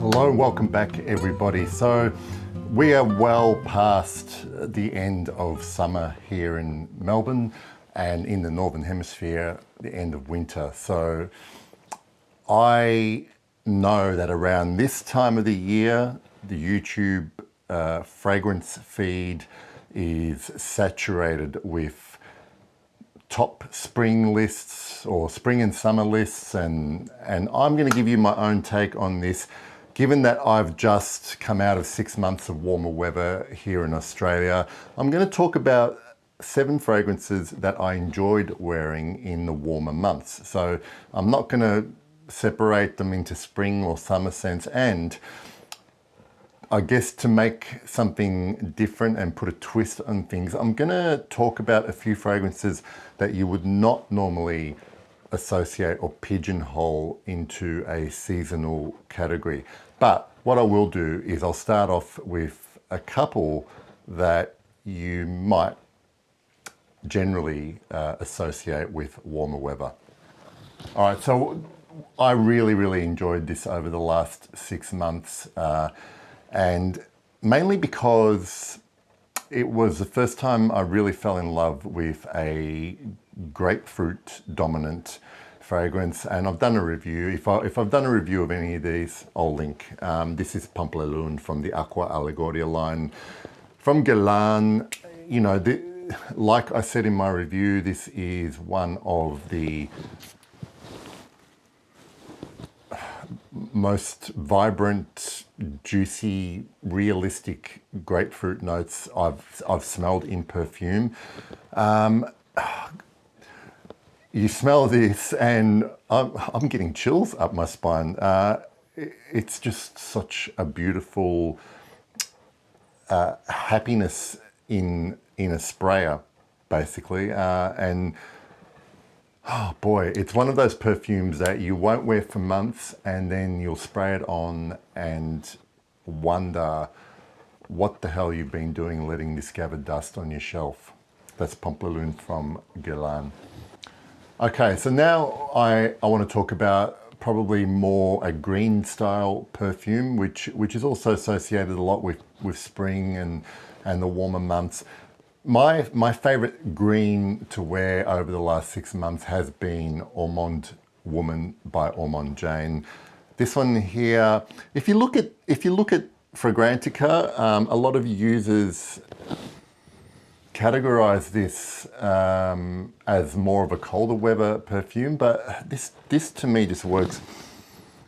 Hello and welcome back everybody. So we are well past the end of summer here in Melbourne, and in the Northern Hemisphere, the end of winter. So I know that around this time of the year, the YouTube fragrance feed is saturated with top spring lists or spring and summer lists, and I'm going to give you my own take on this. Given that I've just come out of 6 months of warmer weather here in Australia, I'm going to talk about 7 fragrances that I enjoyed wearing in the warmer months. So I'm not going to separate them into spring or summer scents, and I guess to make something different and put a twist on things, I'm going to talk about a few fragrances that you would not normally associate or pigeonhole into a seasonal category. But what I will do is I'll start off with a couple that you might generally associate with warmer weather. All right, so I really enjoyed this over the last 6 months, and mainly because it was the first time I really fell in love with a grapefruit dominant fragrance, and I've done a review. If I've done a review of any of these, I'll link. This is Pompaloon from the Aqua Allegoria line from Guerlain. You know, like I said in my review, this is one of the most vibrant, juicy, realistic grapefruit notes I've smelled in perfume. You smell this and I'm getting chills up my spine. It's just such a beautiful happiness in a sprayer, basically. And oh boy, it's one of those perfumes that you won't wear for months, and then you'll spray it on and wonder what the hell you've been doing letting this gather dust on your shelf. That's Pompaloon from Guerlain. Okay, so now I want to talk about probably more a green style perfume, which is also associated a lot with spring and the warmer months. My favorite green to wear over the last 6 months has been Ormonde Woman by Ormonde Jane. This one here, if you look at Fragrantica, a lot of users categorize this as more of a colder weather perfume, but this to me just works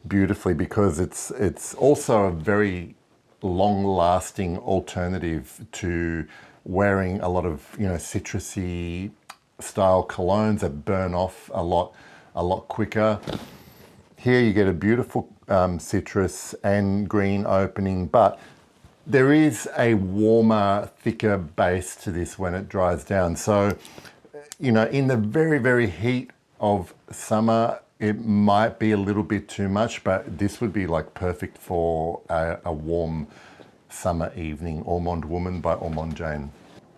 beautifully because it's also a very long-lasting alternative to wearing a lot of, you know, citrusy style colognes that burn off a lot quicker. Here you get a beautiful citrus and green opening, but there is a warmer, thicker base to this when it dries down. So, you know, in the very heat of summer, it might be a little bit too much, but this would be like perfect for a warm summer evening. Ormonde Woman by Ormonde Jane.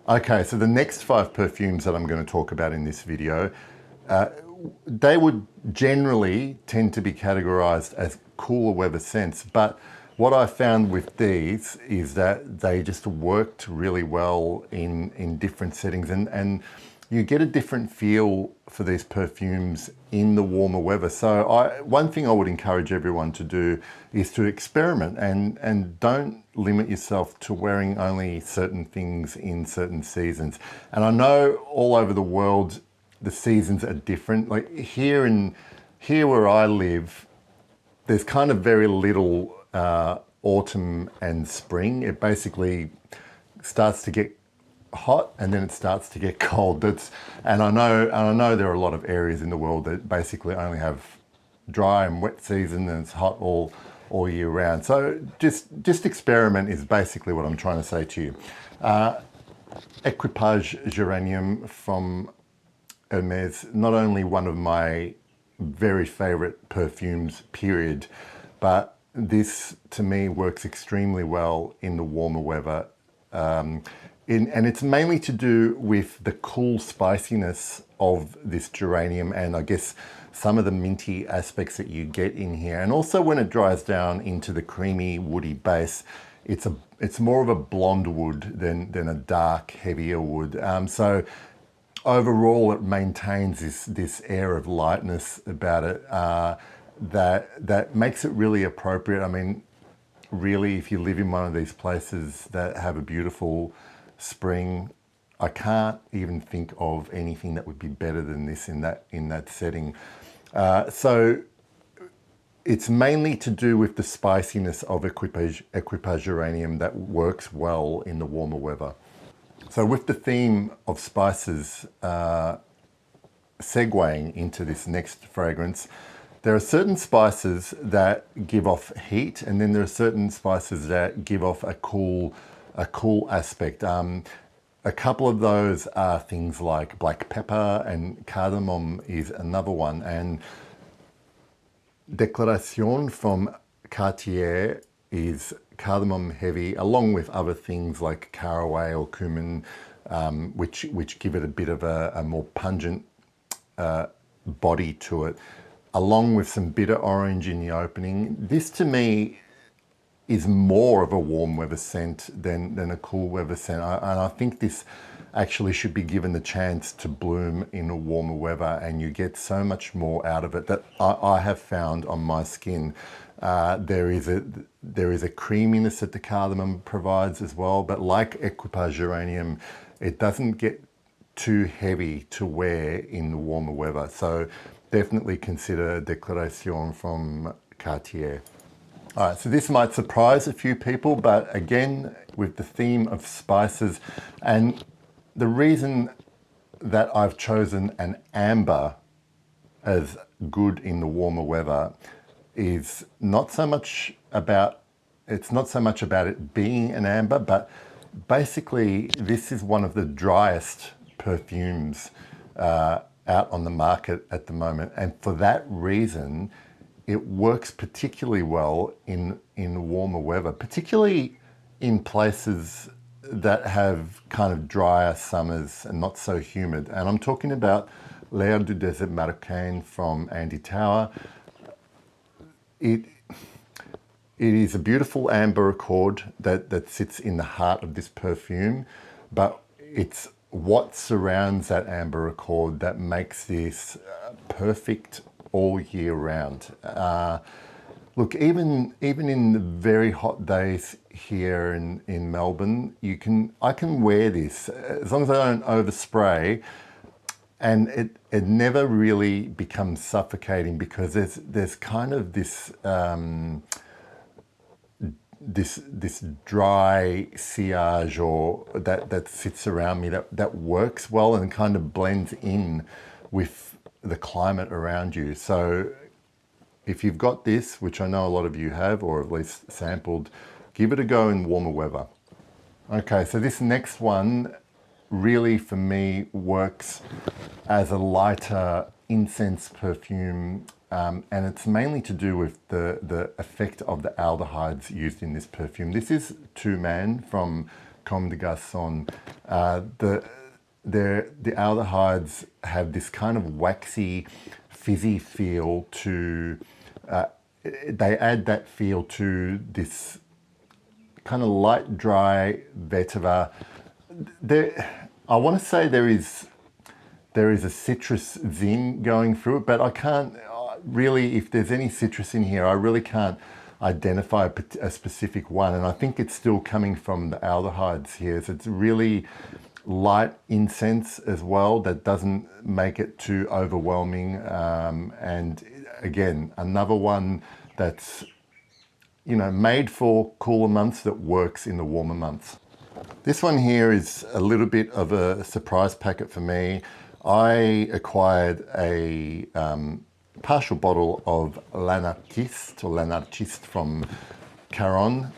Okay, so the next 5 perfumes that I'm going to talk about in this video, they would generally tend to be categorized as cooler weather scents, but what I found with these is that they just worked really well in different settings, and you get a different feel for these perfumes in the warmer weather. So one thing I would encourage everyone to do is to experiment and don't limit yourself to wearing only certain things in certain seasons. And I know all over the world the seasons are different. Like here where I live, there's kind of very little autumn and spring. It basically starts to get hot and then it starts to get cold. And I know there are a lot of areas in the world that basically only have dry and wet season, and it's hot all year round. So just experiment is basically what I'm trying to say to you. Equipage Geranium from Hermes, not only one of my very favorite perfumes, period, but this to me works extremely well in the warmer weather. And it's mainly to do with the cool spiciness of this geranium, and I guess some of the minty aspects that you get in here. And also when it dries down into the creamy woody base, it's more of a blonde wood than a dark, heavier wood. So overall, it maintains this air of lightness about it that makes it really appropriate. I mean, really, if you live in one of these places that have a beautiful spring, I can't even think of anything that would be better than this in that setting. So it's mainly to do with the spiciness of equipage geranium that works well in the warmer weather. So with the theme of spices segueing into this next fragrance, there are certain spices that give off heat, and then there are certain spices that give off a cool aspect. A couple of those are things like black pepper, and cardamom is another one. And Declaration from Cartier is cardamom heavy, along with other things like caraway or cumin, which give it a bit of a more pungent body to it, along with some bitter orange in the opening. This to me is more of a warm weather scent than a cool weather scent. And I think this actually should be given the chance to bloom in a warmer weather, and you get so much more out of it that I have found on my skin. There is a creaminess that the cardamom provides as well, but like Equipage geranium, it doesn't get too heavy to wear in the warmer weather. So definitely consider Declaration from Cartier. All right, so this might surprise a few people, but again, with the theme of spices, and the reason that I've chosen an amber as good in the warmer weather is not so much about it being an amber, but basically this is one of the driest perfumes out on the market at the moment, and for that reason it works particularly well in warmer weather, particularly in places that have kind of drier summers and not so humid. And I'm talking about L'air du Désert Marocain from Andy Tower. It is a beautiful amber accord that sits in the heart of this perfume, but it's what surrounds that amber accord that makes this perfect all year round. Look, even in the very hot days here in Melbourne, I can wear this as long as I don't overspray, and it never really becomes suffocating, because there's kind of this this dry sillage or that sits around me that works well and kind of blends in with the climate around you. So if you've got this, which I know a lot of you have, or at least sampled, give it a go in warmer weather. Okay, so this next one really for me works as a lighter incense perfume, and it's mainly to do with the effect of the aldehydes used in this perfume. This is Two Man from Comme des Garçons. The aldehydes have this kind of waxy, fizzy feel to, they add that feel to this kind of light, dry vetiver. I want to say there is a citrus zing going through it, but I can't really, if there's any citrus in here, I really can't identify a specific one. And I think it's still coming from the aldehydes here. So it's really light incense as well that doesn't make it too overwhelming. And again, another one that's, made for cooler months that works in the warmer months. This one here is a little bit of a surprise packet for me. I acquired a partial bottle of Lanarchist from Caron.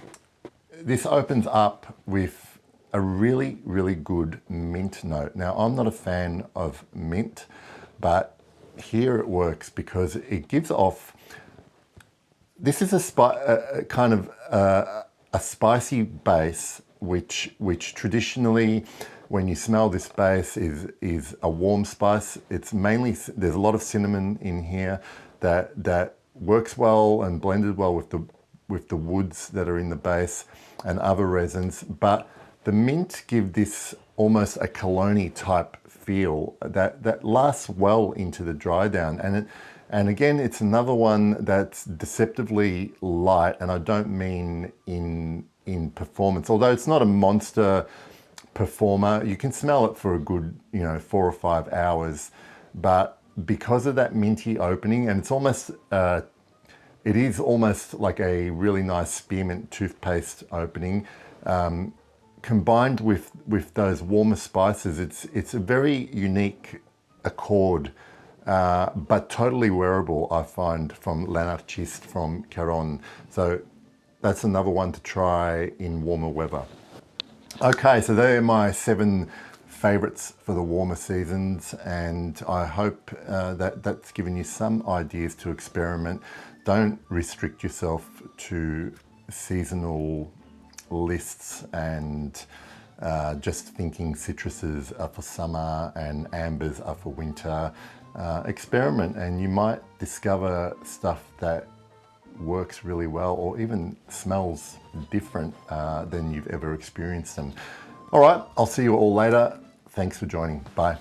This opens up with a really, really good mint note. Now, I'm not a fan of mint, but here it works because it gives off, this is a kind of a spicy base, which traditionally when you smell this base is a warm spice. It's mainly, there's a lot of cinnamon in here that works well and blended well with the woods that are in the base and other resins. But the mint give this almost a cologne type feel that lasts well into the dry down. And again, it's another one that's deceptively light, and I don't mean in performance. Although it's not a monster performer, you can smell it for a good, 4 or 5 hours. But because of that minty opening, and it's almost, it is almost like a really nice spearmint toothpaste opening, combined with those warmer spices, it's a very unique accord, but totally wearable, I find, from Lanarchist from Caron. So that's another one to try in warmer weather. Okay, so they're my 7 favorites for the warmer seasons, and I hope that's given you some ideas to experiment. Don't restrict yourself to seasonal lists and just thinking citruses are for summer and ambers are for winter. Experiment and you might discover stuff that works really well or even smells different than you've ever experienced them. All right, I'll see you all later. Thanks for joining. Bye.